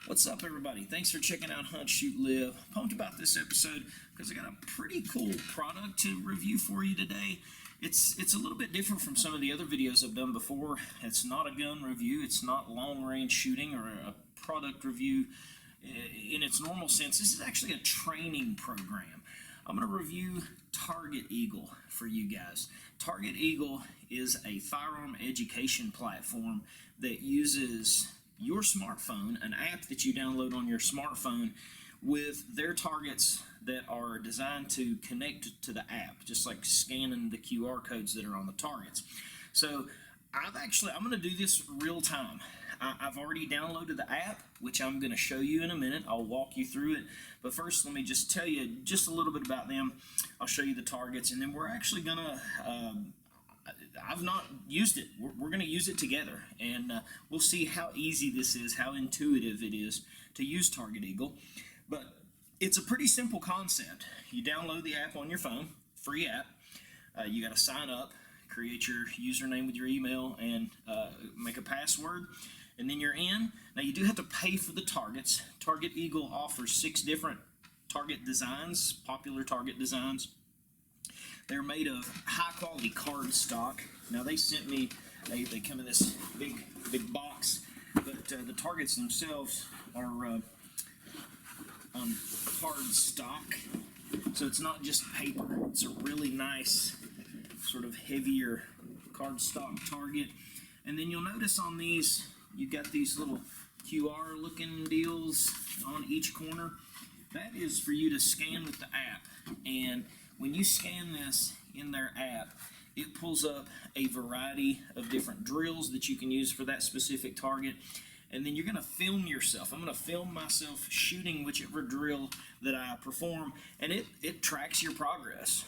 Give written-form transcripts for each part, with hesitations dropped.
What's up, everybody? Thanks for checking out Hunt, Shoot, Live. Pumped about this episode because I got a pretty cool product to review for you today. It's a little bit different from some of the other videos I've done before. It's not a gun review. It's not long-range shooting or a product review in its normal sense. This is actually a training program. I'm going to review Target Eagle for you guys. Target Eagle is a firearm education platform that uses your smartphone, an app that you download on your smartphone with their targets that are designed to connect to the app, just like scanning the QR codes that are on the targets. So I'm going to do this real time. I've already downloaded the app, which I'm going to show you in a minute. I'll walk you through it. But first, let me just tell you just a little bit about them. I'll show you the targets, and then we're actually going to I've not used it. We're going to use it together, and we'll see how easy this is, how intuitive it is to use Target Eagle. But it's a pretty simple concept. You download the app on your phone, free app. You got to sign up, create your username with your email, and make a password, and then you're in. Now, you do have to pay for the targets. Target Eagle offers 6 different target designs, popular target designs. They're made of high-quality card stock. Now, they sent me, they come in this big box, but the targets themselves are on card stock. So it's not just paper. It's a really nice, sort of heavier card stock target. And then you'll notice on these, you've got these little QR-looking deals on each corner. That is for you to scan with the app. And when you scan this in their app, it pulls up a variety of different drills that you can use for that specific target. And then you're going to film yourself. I'm going to film myself shooting whichever drill that I perform, and it tracks your progress.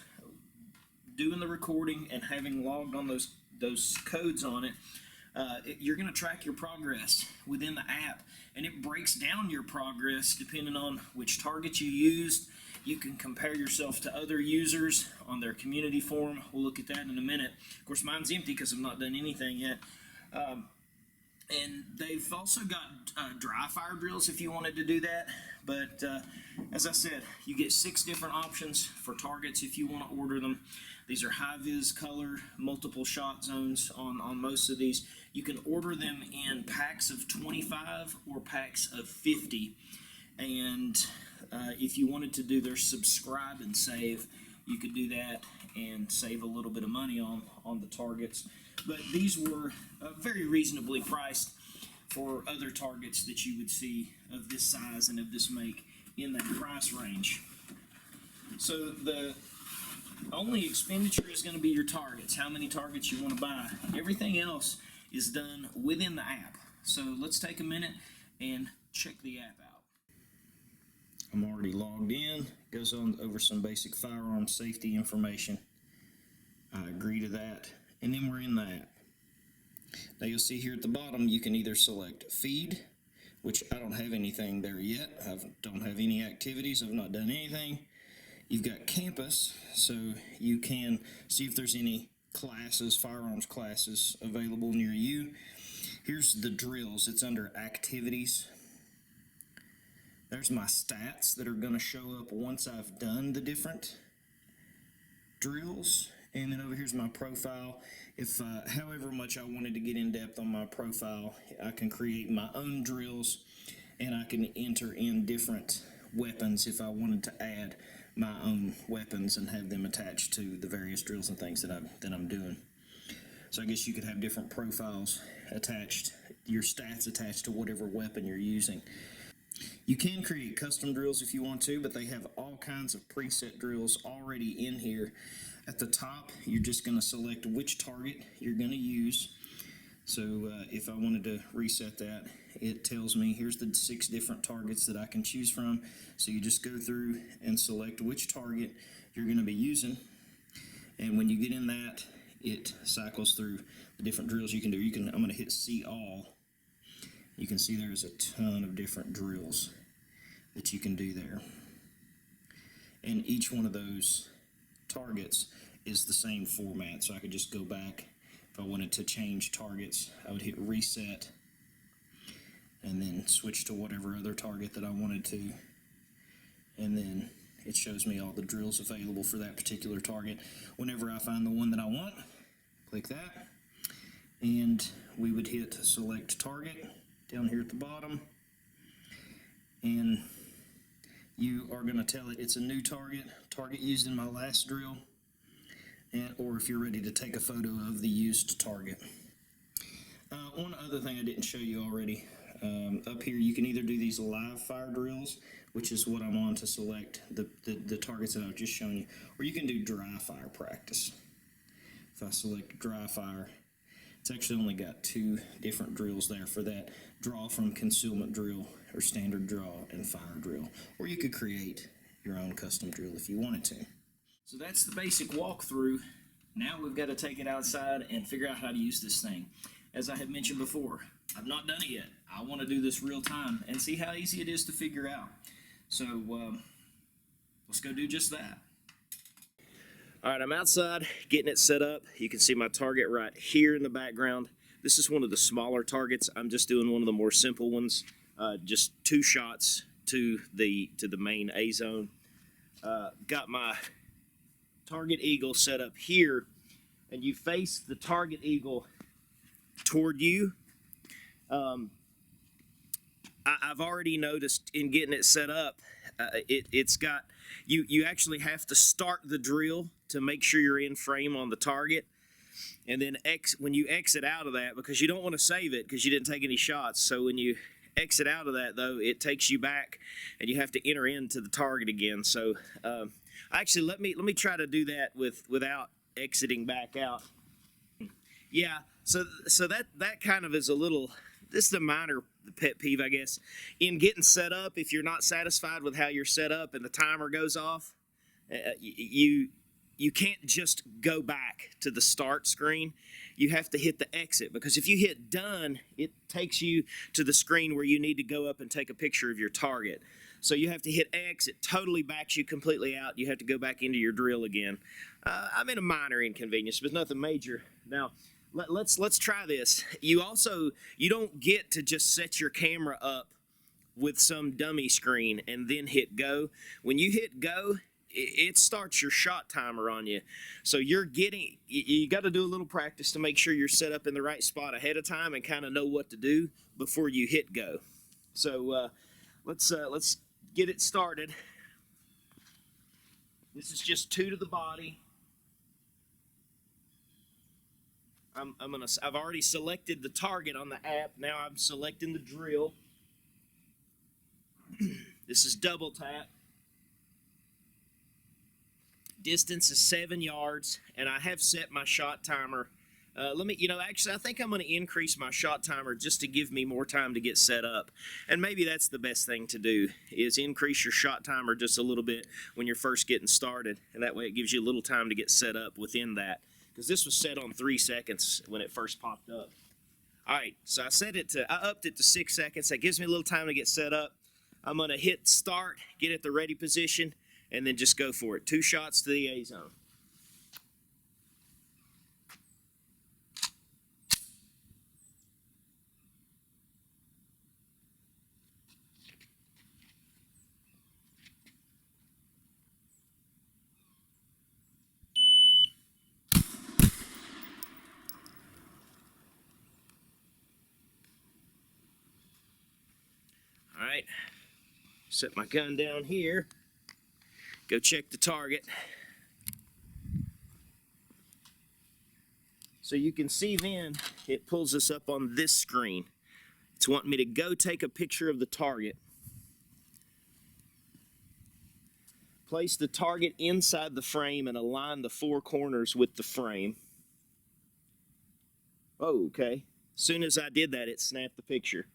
Doing the recording and having logged on those codes on it, you're going to track your progress within the app, and it breaks down your progress depending on which target you used. You can compare yourself to other users on their community forum. We'll look at that in a minute. Of course, mine's empty because I've not done anything yet. And they've also got dry fire drills if you wanted to do that. But as I said, you get 6 different options for targets if you want to order them. These are high-vis color, multiple shot zones on most of these. You can order them in packs of 25 or packs of 50. And if you wanted to do their subscribe and save, you could do that and save a little bit of money on the targets. But these were very reasonably priced for other targets that you would see of this size and of this make in that price range. So the only expenditure is going to be your targets, how many targets you want to buy. Everything else is done within the app. So let's take a minute and check the app out. I'm already logged in. Goes on over some basic firearm safety information. I agree to that. And then we're in the app. Now you'll see here at the bottom, you can either select feed, which I don't have anything there yet. I don't have any activities. I've not done anything. You've got campus, so you can see if there's any classes, firearms classes available near you. Here's the drills. It's under activities. There's my stats that are going to show up once I've done the different drills. And then over here's my profile. If however much I wanted to get in depth on my profile, I can create my own drills, and I can enter in different weapons if I wanted to add my own weapons and have them attached to the various drills and things that I'm doing. So I guess you could have different profiles attached, your stats attached to whatever weapon you're using. You can create custom drills if you want to, but they have all kinds of preset drills already in here. At the top, you're just going to select which target you're going to use. So if I wanted to reset that, it tells me here's the 6 different targets that I can choose from. So you just go through and select which target you're going to be using. And when you get in that, it cycles through the different drills you can do. I'm going to hit see all. You can see there's a ton of different drills that you can do there. And each one of those targets is the same format. So I could just go back. If I wanted to change targets, I would hit reset, and then switch to whatever other target that I wanted to. And then it shows me all the drills available for that particular target. Whenever I find the one that I want, click that, and we would hit select target down here at the bottom, and you are going to tell it it's a new target used in my last drill, or if you're ready to take a photo of the used target. One other thing I didn't show you already, up here you can either do these live fire drills, which is what I'm on to select the targets that I've just shown you, or you can do dry fire practice. If I select dry fire, it's actually only got 2 different drills there for that: draw from concealment drill, or standard draw, and fire drill. Or you could create your own custom drill if you wanted to. So that's the basic walkthrough. Now we've got to take it outside and figure out how to use this thing. As I had mentioned before, I've not done it yet. I want to do this real time and see how easy it is to figure out. So let's go do just that. All right, I'm outside getting it set up. You can see my target right here in the background. This is one of the smaller targets. I'm just doing one of the more simple ones, just 2 shots to the main A zone. Got my target eagle set up here, and you face the target eagle toward you. I've already noticed in getting it set up, it's got, you actually have to start the drill to make sure you're in frame on the target, and then when you exit out of that, because you don't want to save it because you didn't take any shots, so when you exit out of that, though, it takes you back and you have to enter into the target again. So actually let me try to do that without exiting back out. Yeah, so that kind of is a little, this is a minor pet peeve, I guess, in getting set up. If you're not satisfied with how you're set up and the timer goes off, you can't just go back to the start screen. You have to hit the exit, because if you hit done, it takes you to the screen where you need to go up and take a picture of your target. So you have to hit X. It totally backs you completely out. You have to go back into your drill again. I mean, a minor inconvenience, but nothing major. Now, let's try this. You don't get to just set your camera up with some dummy screen and then hit go. When you hit go, it starts your shot timer on you. So you got to do a little practice to make sure you're set up in the right spot ahead of time and kind of know what to do before you hit go. So let's get it started. This is just 2 to the body. I've already selected the target on the app. Now I'm selecting the drill. This is double tap. Distance is 7 yards, and I have set my shot timer. Actually, I think I'm going to increase my shot timer just to give me more time to get set up. And maybe that's the best thing to do, is increase your shot timer just a little bit when you're first getting started. And that way it gives you a little time to get set up within that. Because this was set on 3 seconds when it first popped up. All right, so I upped it to 6 seconds. That gives me a little time to get set up. I'm going to hit start, get at the ready position, and then just go for it. 2 shots to the A zone. All right, set my gun down here. Go check the target. So you can see then it pulls us up on this screen. It's wanting me to go take a picture of the target. Place the target inside the frame and align the 4 corners with the frame. Oh, okay. As soon as I did that, it snapped the picture.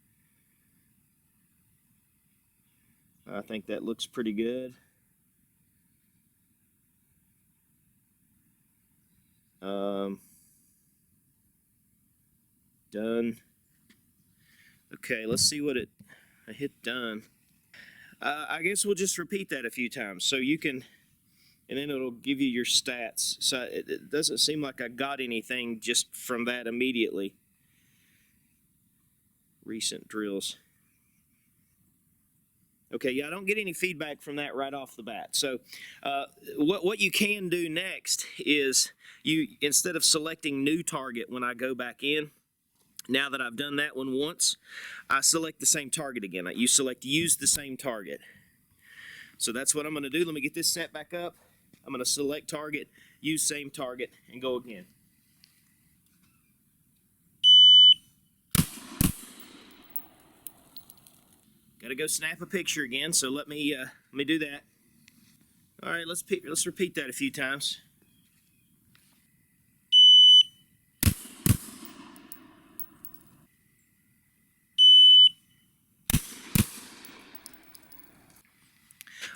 I think that looks pretty good. Done. Okay, let's see what I hit done. I guess we'll just repeat that a few times so you can, and then it'll give you your stats. So it doesn't seem like I got anything just from that immediately. Recent drills. Okay, yeah, I don't get any feedback from that right off the bat. So what you can do next is you, instead of selecting new target when I go back in, now that I've done that one once, I select the same target again. You select use the same target. So that's what I'm going to do. Let me get this set back up. I'm going to select target, use same target, and go again. Got to go snap a picture again, so let me do that. All right, let's repeat that a few times.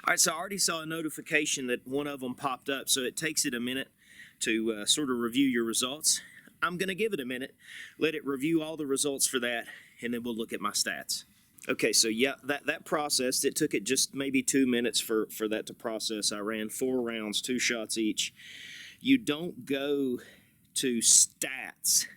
All right, so I already saw a notification that one of them popped up, so it takes it a minute to sort of review your results. I'm going to give it a minute, let it review all the results for that, and then we'll look at my stats. Okay, so yeah, that processed. It took it just maybe 2 minutes for that to process. I ran 4 rounds, 2 shots each. You don't go to stats.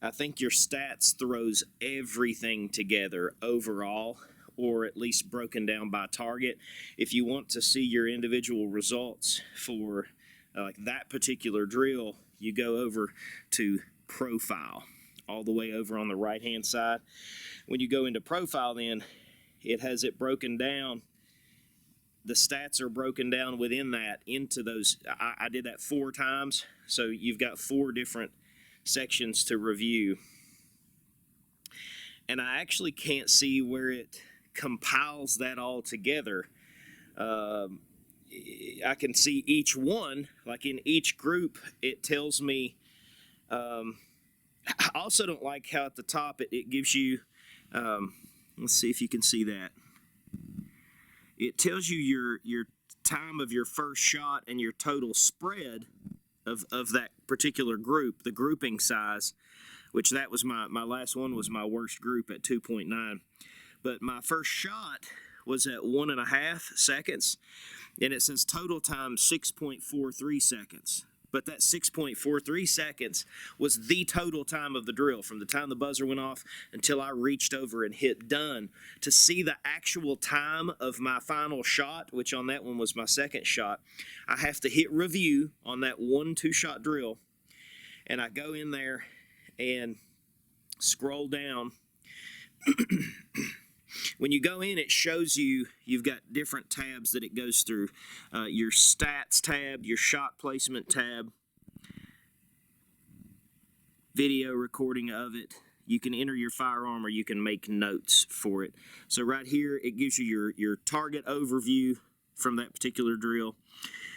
I think your stats throws everything together overall, or at least broken down by target. If you want to see your individual results for like that particular drill, you go over to profile, all the way over on the right hand side. When you go into profile, then it has it broken down. The stats are broken down within that into those. I did that 4 times, so you've got 4 different sections to review. And I actually can't see where it compiles that all together. I can see each one, like in each group, it tells me. I also don't like how at the top it gives you, let's see if you can see that. It tells you your time of your first shot and your total spread of that particular group, the grouping size, which that was my last one was my worst group at 2.9. But my first shot was at 1.5 seconds, and it says total time 6.43 seconds. But that 6.43 seconds was the total time of the drill, from the time the buzzer went off until I reached over and hit done. To see the actual time of my final shot, which on that one was my second shot, I have to hit review on that 1 2-shot drill, and I go in there and scroll down. When you go in, it shows you've got different tabs that it goes through. Your stats tab, your shot placement tab, video recording of it. You can enter your firearm or you can make notes for it. So right here, it gives you your target overview from that particular drill.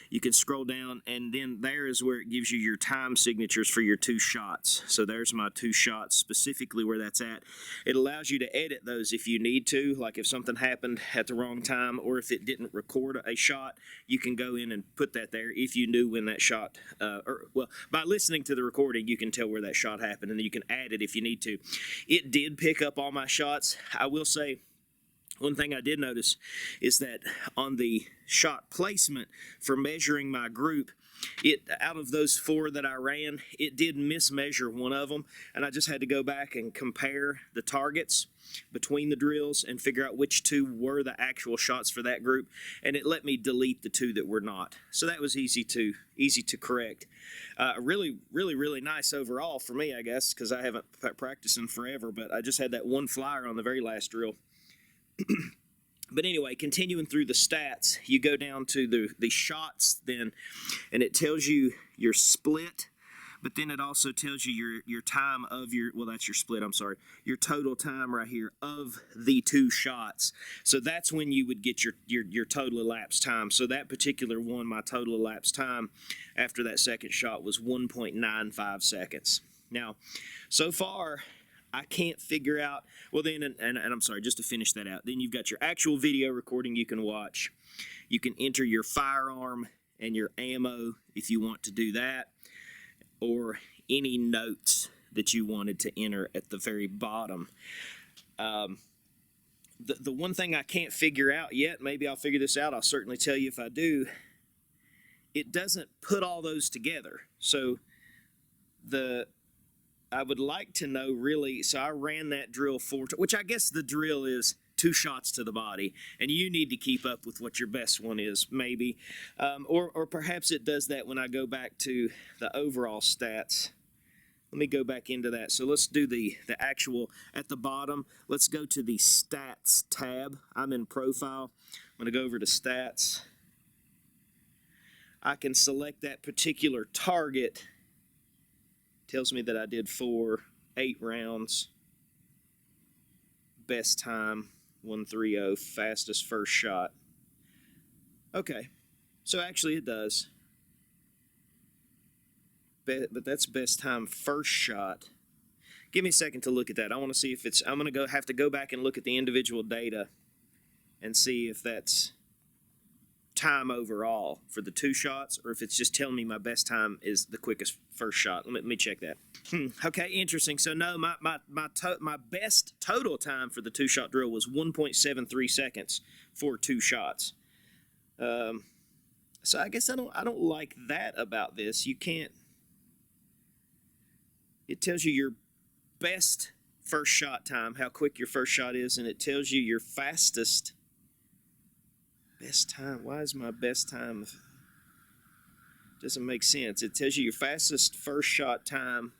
You can scroll down, and then there is where it gives you your time signatures for your 2 shots. So there's my 2 shots, specifically where that's at. It allows you to edit those if you need to, like if something happened at the wrong time or if it didn't record a shot, you can go in and put that there if you knew when that shot, by listening to the recording, you can tell where that shot happened, and then you can add it if you need to. It did pick up all my shots. I will say, one thing I did notice is that on the shot placement for measuring my group, out of those 4 that I ran, it did mismeasure one of them, and I just had to go back and compare the targets between the drills and figure out which 2 were the actual shots for that group, and it let me delete the 2 that were not. So that was easy to correct. Really nice overall for me, I guess, because I haven't practiced in forever, but I just had that one flyer on the very last drill. But anyway, continuing through the stats, you go down to the shots then, and it tells you your split, but then it also tells you your time of that's your split, I'm sorry, your total time right here of the 2 shots. So that's when you would get your total elapsed time. So that particular one, my total elapsed time after that second shot was 1.95 seconds. Now, so far, I can't figure out, well then, and I'm sorry, just to finish that out, then you've got your actual video recording you can watch. You can enter your firearm and your ammo if you want to do that, or any notes that you wanted to enter at the very bottom. The one thing I can't figure out yet, maybe I'll figure this out, I'll certainly tell you if I do, it doesn't put all those together. So I would like to know really, so I ran that drill 4 times, which I guess the drill is 2 shots to the body, and you need to keep up with what your best one is, maybe. Or perhaps it does that when I go back to the overall stats. Let me go back into that. So let's do the actual at the bottom. Let's go to the stats tab. I'm in profile. I'm going to go over to stats. I can select that particular target. Tells me that I did 8 rounds. Best time 1:30, fastest first shot. Okay, so actually it does. But that's best time first shot. Give me a second to look at that. I want to see if it's. I'm going to have to go back and look at the individual data and see if that's time overall for the 2 shots, or if it's just telling me my best time is the quickest first shot. Let me check that. Okay, interesting. So no, my best total time for the 2-shot drill was 1.73 seconds for 2 shots. So I guess I don't like that about this. You can't. It tells you your best first shot time, how quick your first shot is, and it tells you your fastest best time. Why is my best time? Doesn't make sense. It tells you your fastest first shot time,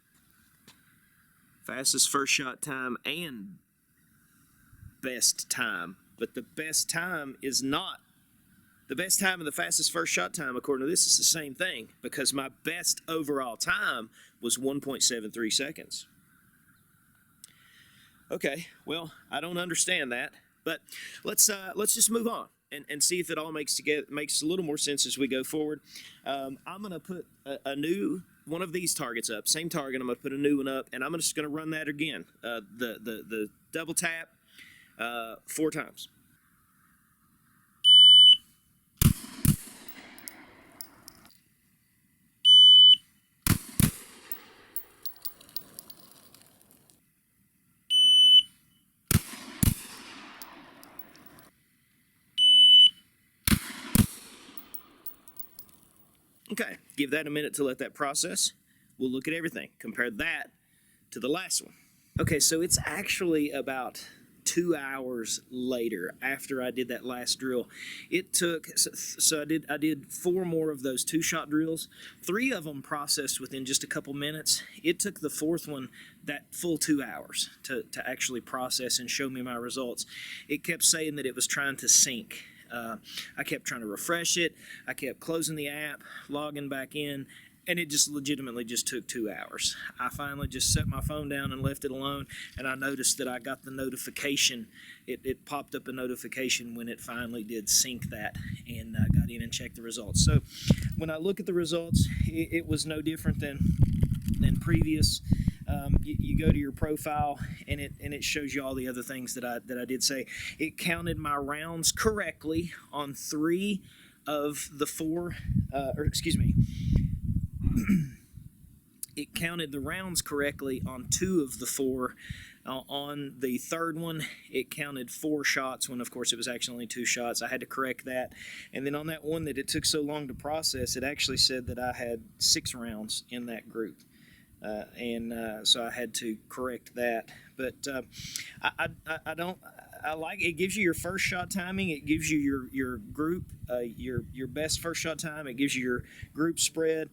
and best time. But the best time is not the best time and the fastest first shot time. According to this, is the same thing, because my best overall time was 1.73 seconds. Okay, well, I don't understand that, but let's just move on and see if it all makes a little more sense as we go forward. I'm going to put a new one of these targets up, same target. I'm going to put a new one up, and I'm just going to run that again. The double tap 4 times. Okay, give that a minute to let that process. We'll look at everything. Compare that to the last one. Okay, so it's actually about 2 hours later after I did that last drill. It took, so I did 4 more of those 2-shot drills. 3 of them processed within just a couple minutes. It took the 4th one that full 2 hours to actually process and show me my results. It kept saying that it was trying to sync. I kept trying to refresh it. I kept closing the app, logging back in, and it just legitimately just took 2 hours. I finally just set my phone down and left it alone, and I noticed that I got the notification. It popped up a notification when it finally did sync that, and I got in and checked the results. So when I look at the results, it was no different than previous. You go to your profile, and it shows you all the other things that I did say. It counted my rounds correctly on 3 of the 4, it counted the rounds correctly on 2 of the 4. On the 3rd one, it counted 4 shots when, of course, it was actually only 2 shots. I had to correct that. And then on that one that it took so long to process, it actually said that I had 6 rounds in that group. So I had to correct that. But I like it. Gives you your first shot timing. It gives you your group, your best first shot time. It gives you your group spread.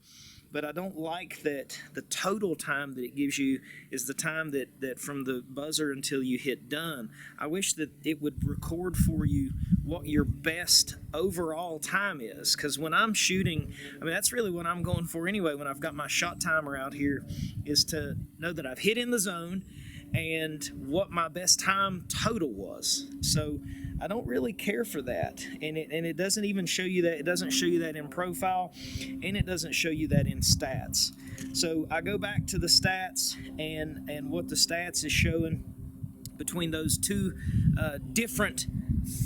But I don't like that the total time that it gives you is the time that from the buzzer until you hit done. I wish that it would record for you what your best overall time is, because when I'm shooting, that's really what I'm going for anyway. When I've got my shot timer out here, is to know that I've hit in the zone and what my best time total was. So I don't really care for that, and it doesn't even show you that. It doesn't show you that in profile, and it doesn't show you that in stats. So I go back to the stats, and what the stats is showing between those 2 different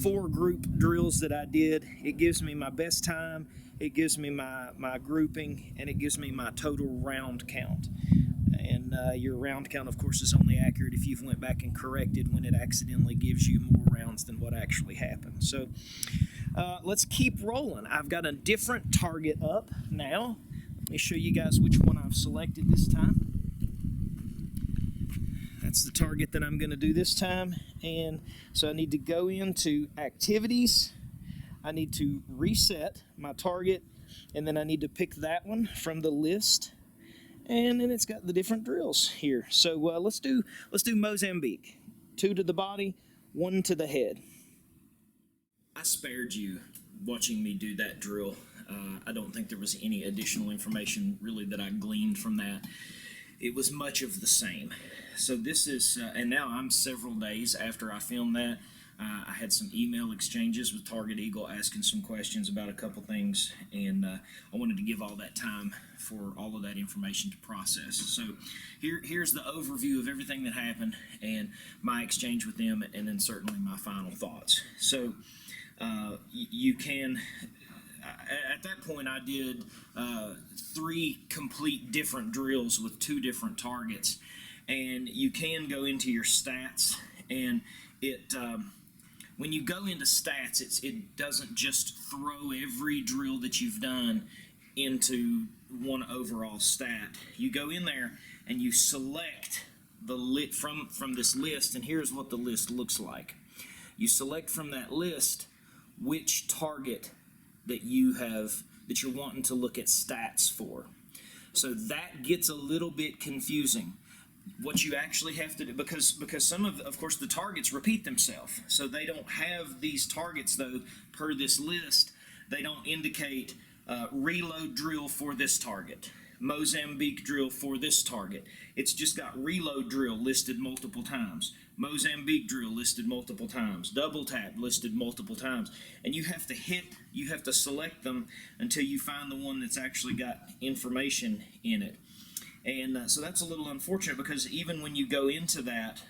4 group drills that I did. It gives me my best time, it gives me my grouping, and it gives me my total round count. And your round count, of course, is only accurate if you've went back and corrected when it accidentally gives you more rounds than what actually happened. So let's keep rolling. I've got a different target up now. Let me show you guys which one I've selected this time. that's the target that I'm going to do this time. And so I need to go into activities. I need to reset my target, and then I need to pick that one from the list. And then it's got the different drills here. So let's do Mozambique. 2 to the body, 1 to the head. I spared you watching me do that drill. I don't think there was any additional information really that I gleaned from that. It was much of the same. So this is, and now I'm several days after I filmed that. I had some email exchanges with Target Eagle asking some questions about a couple things, and I wanted to give all that time for all of that information to process. So here's the overview of everything that happened and my exchange with them, and then certainly my final thoughts. So you can, at that point I did 3 complete different drills with 2 different targets, and you can go into your stats, and it when you go into stats, it doesn't just throw every drill that you've done into one overall stat. You go in there and you select the from this list, and here's what the list looks like. You select from that list which target that you're wanting to look at stats for. So that gets a little bit confusing. What you actually have to do, because some of course the targets repeat themselves, so they don't have these targets though per this list. They don't indicate reload drill for this target, Mozambique drill for this target. It's just got reload drill listed multiple times, Mozambique drill listed multiple times, double tap listed multiple times, and you have to select them until you find the one that's actually got information in it. And so that's a little unfortunate, because even when you go into that,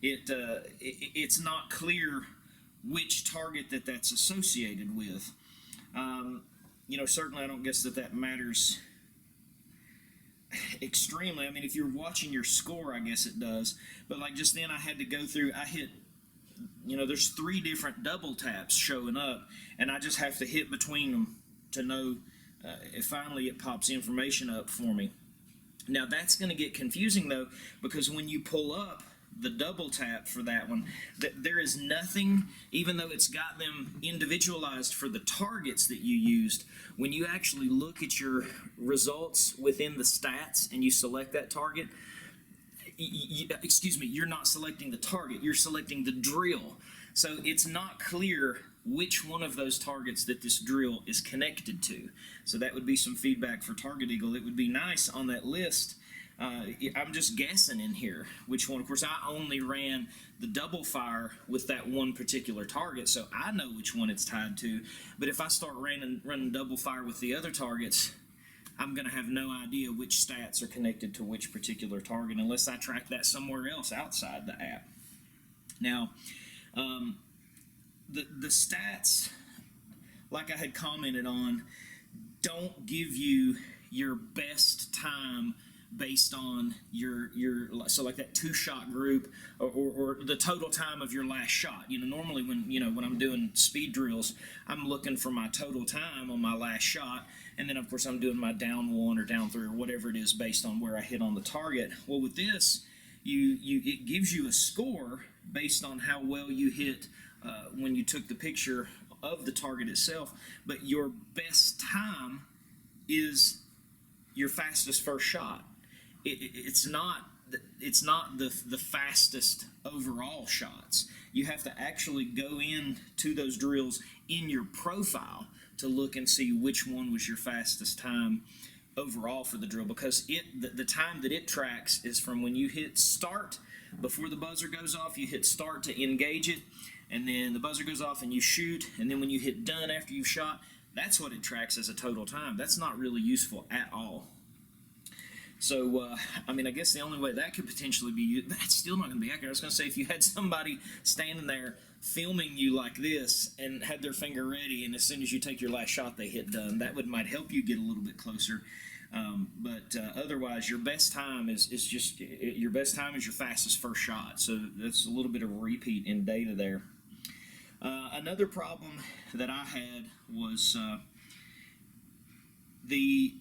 it's not clear which target that's associated with. Certainly I don't guess that matters extremely. I mean, if you're watching your score, I guess it does. But like just then I had to go through, I hit, there's 3 different double taps showing up, and I just have to hit between them to know if finally it pops information up for me. Now that's going to get confusing though, because when you pull up the double tap for that one, there is nothing, even though it's got them individualized for the targets that you used. When you actually look at your results within the stats and you select that target, you're not selecting the target, you're selecting the drill. So it's not clear which one of those targets that this drill is connected to. So that would be some feedback for Target Eagle. It would be nice on that list. I'm just guessing in here which one. Of course, I only ran the double fire with that one particular target, so I know which one it's tied to. But if I start running double fire with the other targets, I'm going to have no idea which stats are connected to which particular target unless I track that somewhere else outside the app. Now, the stats, like I had commented on, don't give you your best time based on your so like that 2-shot group or the total time of your last shot. Normally when I'm doing speed drills, I'm looking for my total time on my last shot, and then of course I'm doing my down 1 or down 3 or whatever it is based on where I hit on the target. Well, with this, it gives you a score based on how well you hit when you took the picture of the target itself, but your best time is your fastest first shot. It's not the fastest overall shots. You have to actually go in to those drills in your profile to look and see which one was your fastest time overall for the drill, because the time that it tracks is from when you hit start. Before the buzzer goes off, you hit start to engage it, and then the buzzer goes off and you shoot, and then when you hit done after you've shot, that's what it tracks as a total time. That's not really useful at all. So, I guess the only way that could potentially be used, but that's still not going to be accurate. I was going to say, if you had somebody standing there filming you like this and had their finger ready, and as soon as you take your last shot, they hit done, that might help you get a little bit closer. But otherwise, your best time is your fastest first shot. So that's a little bit of a repeat in data there. Another problem that I had was the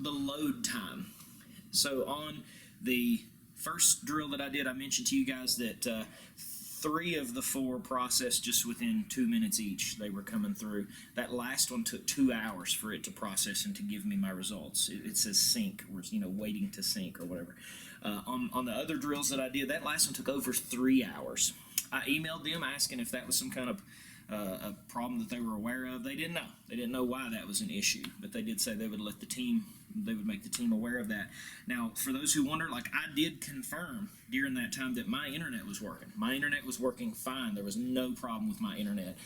load time. So on the first drill that I did, I mentioned to you guys that 3 of the 4 processed just within 2 minutes each. They were coming through. That last one took 2 hours for it to process and to give me my results. It says sync, or waiting to sync or whatever. On the other drills that I did, that last one took over 3 hours. I emailed them asking if that was some kind of a problem that they were aware of. They didn't know. They didn't know why that was an issue, but they did say they would make the team aware of that. Now, for those who wonder, like, I did confirm during that time that my internet was working. My internet was working fine. There was no problem with my internet.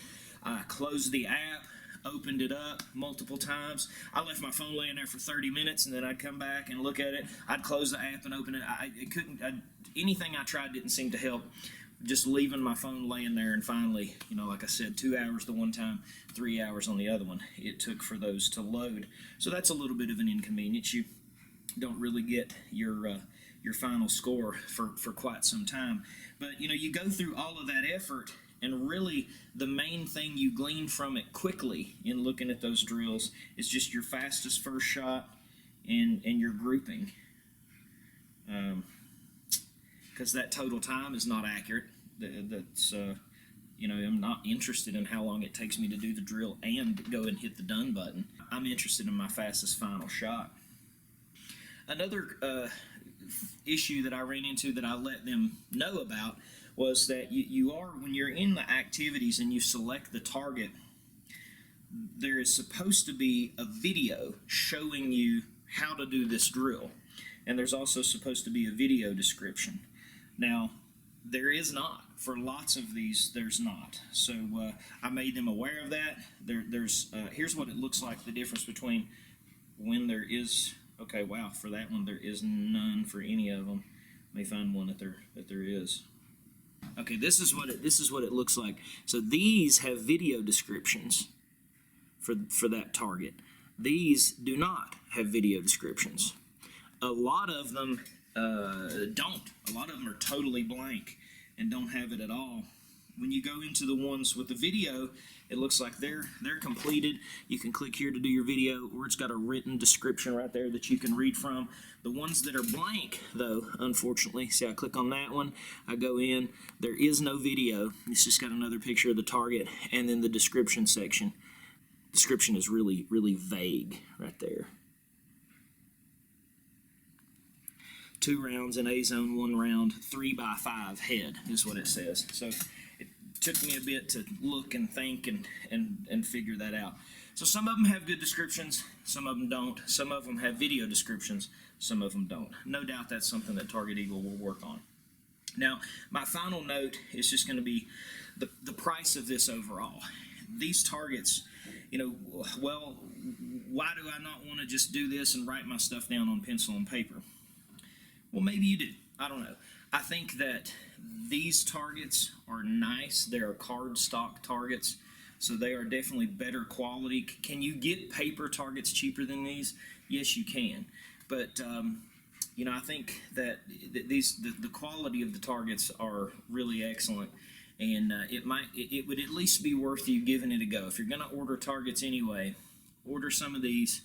I closed the app, opened it up multiple times. I left my phone laying there for 30 minutes, and then I'd come back and look at it. I'd close the app and open it. Anything I tried didn't seem to help. Just leaving my phone laying there, and finally, like I said, 2 hours the one time, 3 hours on the other one, it took for those to load. So that's a little bit of an inconvenience. You don't really get your final score for quite some time. But, you go through all of that effort, and really the main thing you glean from it quickly in looking at those drills is just your fastest first shot and your grouping. Because that total time is not accurate. That's I'm not interested in how long it takes me to do the drill and go and hit the done button. I'm interested in my fastest final shot. Another issue that I ran into that I let them know about was that when you're in the activities and you select the target, there is supposed to be a video showing you how to do this drill. And there's also supposed to be a video description. Now, there is not. For lots of these, there's not. So I made them aware of that. Here's what it looks like, the difference between when there is. Okay, wow, for that one, there is none for any of them. Let me find one that there is. Okay, this is what it looks like. So these have video descriptions for that target. These do not have video descriptions. A lot of them don't. A lot of them are totally blank and don't have it at all. When you go into the ones with the video, it looks like they're completed. You can click here to do your video, or it's got a written description right there that you can read from. The ones that are blank, though, unfortunately, see, I click on that one, I go in, there is no video. It's just got another picture of the target, and then the description section. Description is really, really vague right there. 2 rounds in A zone, 1 round, 3x5 head is what it says. So it took me a bit to look and think and figure that out. So some of them have good descriptions, some of them don't. Some of them have video descriptions, some of them don't. No doubt that's something that Target Eagle will work on. Now, my final note is just going to be the price of this overall. These targets, well, why do I not want to just do this and write my stuff down on pencil and paper? Well, maybe you do. I don't know. I think that these targets are nice. They are cardstock targets, so they are definitely better quality. Can you get paper targets cheaper than these? Yes, you can. But I think that the quality of the targets are really excellent, and it would at least be worth you giving it a go. If you're going to order targets anyway, order some of these.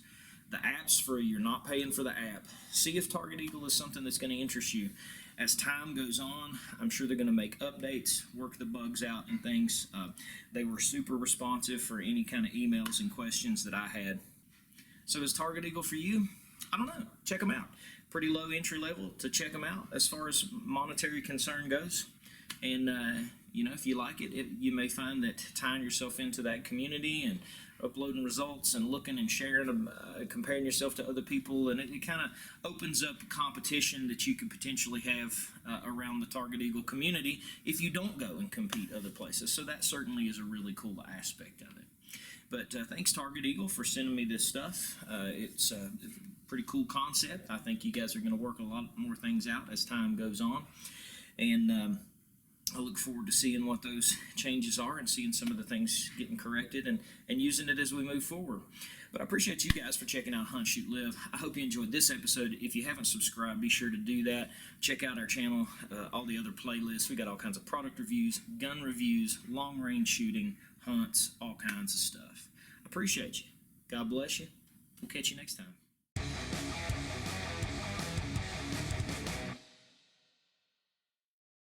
The app's free. You're not paying for the app. See if Target Eagle is something that's going to interest you. As time goes on, I'm sure they're going to make updates, work the bugs out and things. They were super responsive for any kind of emails and questions that I had. So is Target Eagle for you? I don't know. Check them out. Pretty low entry level to check them out as far as monetary concern goes. And, if you like it, you may find that tying yourself into that community and uploading results and looking and sharing them, comparing yourself to other people, and it kind of opens up competition that you could potentially have around the Target Eagle community if you don't go and compete other places. So that certainly is a really cool aspect of it. But thanks, Target Eagle, for sending me this stuff. It's a pretty cool concept. I think you guys are going to work a lot more things out as time goes on. And I look forward to seeing what those changes are and seeing some of the things getting corrected and using it as we move forward. But I appreciate you guys for checking out Hunt, Shoot, Live. I hope you enjoyed this episode. If you haven't subscribed, be sure to do that. Check out our channel, all the other playlists. We got all kinds of product reviews, gun reviews, long-range shooting, hunts, all kinds of stuff. I appreciate you. God bless you. We'll catch you next time.